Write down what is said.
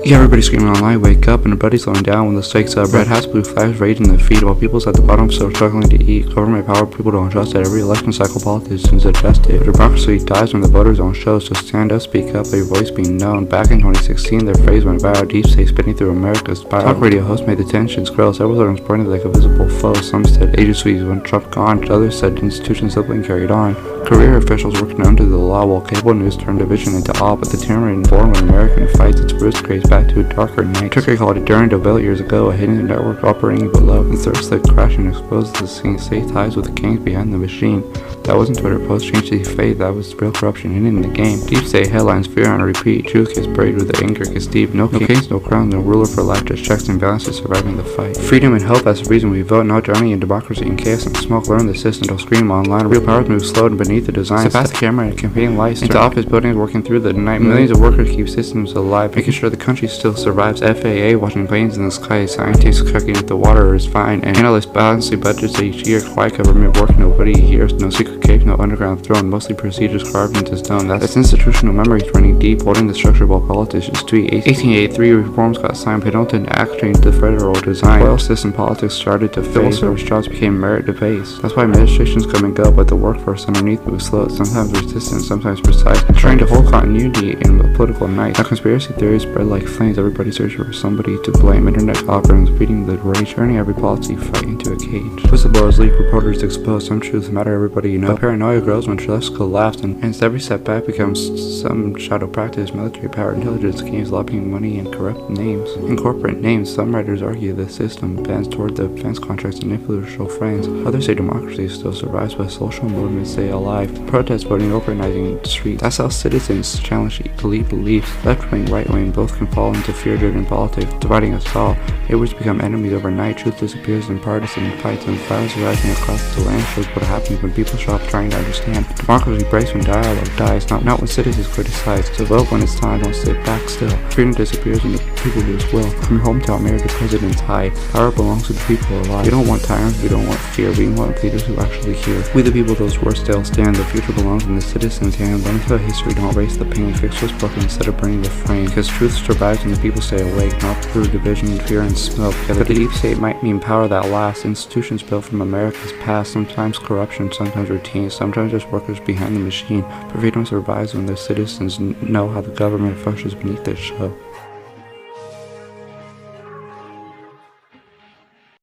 Yeah, everybody screaming online, wake up, and the buddy's slowing down when the stakes up. Red hats, blue flags, raging the feet, while people's at the bottom still struggling to eat. Government power, people don't trust it. Every election cycle, politicians adjust it. Democracy dies when the voters don't show, so stand up, speak up, your voice being known. Back in 2016, their phrase went viral, deep state spinning through America's spiral. Talk radio hosts made the tensions grow, several of them pointed like a visible foe. Some said agencies when Trump gone, others said institutions simply carried on. Career officials worked under the law, while cable news turned division into awe, but the tyranny form of American fights its roots trace back to a darker night. Trickery called it during the bill years ago, a hidden network operating below, and thirst that crashed and exposed the scene, state ties with the kings behind the machine. That wasn't Twitter posts changed to fade, that was real corruption hidden in the game. Deep state headlines, fear on repeat, truth gets buried with the anger gets deep. No kings, no crowns, no ruler for life, just checks and balances surviving the fight. Freedom and hope, that's the reason we vote, not drowning in democracy and chaos and smoke. Learn the system, don't scream online. Real powers move slow and beneath the design. Past the camera and campaign lights into office buildings, working through the night. Millions of workers keep systems alive, making sure the country still survives. FAA watching planes in the sky, scientists checking if the water is fine, and analysts balancing budgets each year. Quiet government work, nobody hears, no secret cave, no underground throne, mostly procedures carved into stone. That's institutional memories running deep, holding the structure while politicians tweet. 1883 reforms got signed, but don't tend to act change the federal design. Oil system politics started to fail, service jobs became merit to base. That's why administrations come and go, but the workforce underneath moves slow, sometimes resistant, sometimes precise, and trying to hold continuity in a political night. Now conspiracy theories spread like flames, everybody searching for somebody to blame. Internet algorithms feeding the rage, turning every policy fight into a cage. Whistleblowers leak, reporters expose, some truths matter, everybody you know. But paranoia grows when trust collapses, and every setback becomes some shadow practice. Military power, intelligence games, lobbying money, and corrupt names. In corporate names, some writers argue the system bends toward defense contracts and influential friends. Others say democracy still survives, but social movements stay alive. Protest voting, organizing the streets. That's how citizens challenge elite beliefs. Left wing, right wing, both can fall into fear-driven politics, dividing us all. Neighbors become enemies overnight. Truth disappears in partisan fights, and violence rising across the land shows what happens when people stop trying to understand. Democracy breaks when dialogue dies, not when citizens criticize. So vote when it's time, don't sit back still. Freedom disappears when the people lose will. From your hometown mayor to president's high, power belongs to the people alive. We don't want tyrants, we don't want fear, we want leaders who actually hear. We the people, those words still stand. The future belongs in the citizens' hands. Learn to history, don't erase the pain. Fix what's broken instead of burning the frame. Because truth survives when the people stay awake, not through division, fear, and smoke. Yeah, the deep state might mean power that lasts. Institutions built from America's past, sometimes corruption, sometimes routine, sometimes just workers behind the machine. But freedom survives when the citizens know how the government functions beneath their show.